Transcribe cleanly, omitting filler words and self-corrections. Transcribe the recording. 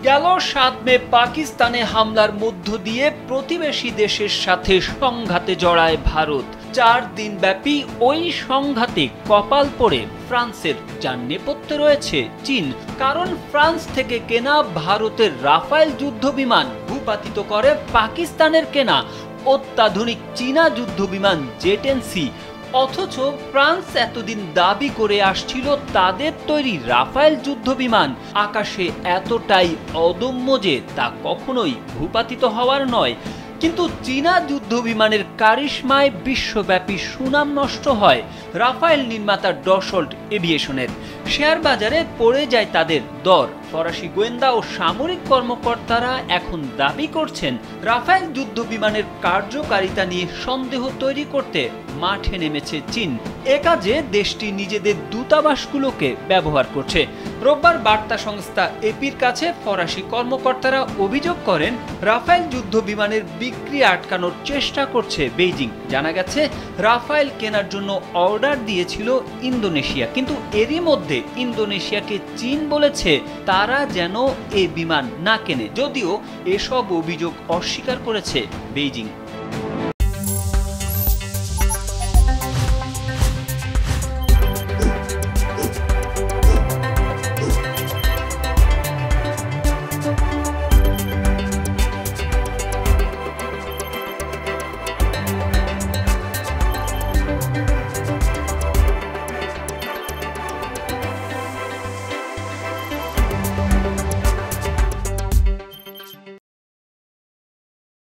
গেল ৭ মে পাকিস্তানে হামলার মধ্য দিয়ে প্রতিবেশী দেশের সাথে সংঘাতে জড়ায় ভারত। ৪ দিনব্যাপী ওই সংঘাতে কপাল পড়ে ফ্রান্সের, যার নেপথ্যে রয়েছে চীন। কারণ ফ্রান্স থেকে কেনা ভারতের রাফায়েল যুদ্ধবিমান ভূপাতিত করে পাকিস্তানের কেনা অত্যাধুনিক চীনা যুদ্ধবিমান জেট-এনসি। অথচ ফ্রান্স এতদিন দাবি করে আসছিল তাদের তৈরি রাফায়েল যুদ্ধবিমান আকাশে এতটাই অদম্য যে তা কখনোই ভূপাতিত হওয়ার নয়। কিন্তু চীনা যুদ্ধবিমানের কারিশমায় বিশ্বব্যাপী সুনাম নষ্ট হয় রাফায়েল নির্মাতা ডসল্ট এভিয়েশনের। শেয়ার বাজারে পড়ে যায় তাদের দর। ফরাসি গোয়েন্দা ও সামরিক কর্মকর্তারা এখন দাবি করছেন রাফায়েল যুদ্ধবিমানের কার্যকারিতা নিয়ে সন্দেহ তৈরি করতে মাঠে নেমেছে চীন। এ কাজে দেশটি নিজেদের দূতাবাসগুলোকে ব্যবহার করছে। রোববার বার্তা সংস্থা এপির কাছে ফরাসি কর্মকর্তারা অভিযোগ করেন রাফায়েল যুদ্ধবিমানের বিক্রি আটকানোর চেষ্টা করছে বেইজিং। জানা গেছে রাফায়েল কেনার জন্য অর্ডার দিয়েছিল ইন্দোনেশিয়া, কিন্তু এরই মধ্যে ইন্দোনেশিয়াকে চীন বলেছে তারা যেন এ বিমান না কেনে, যদিও এসব অভিযোগ অস্বীকার করেছে বেইজিং।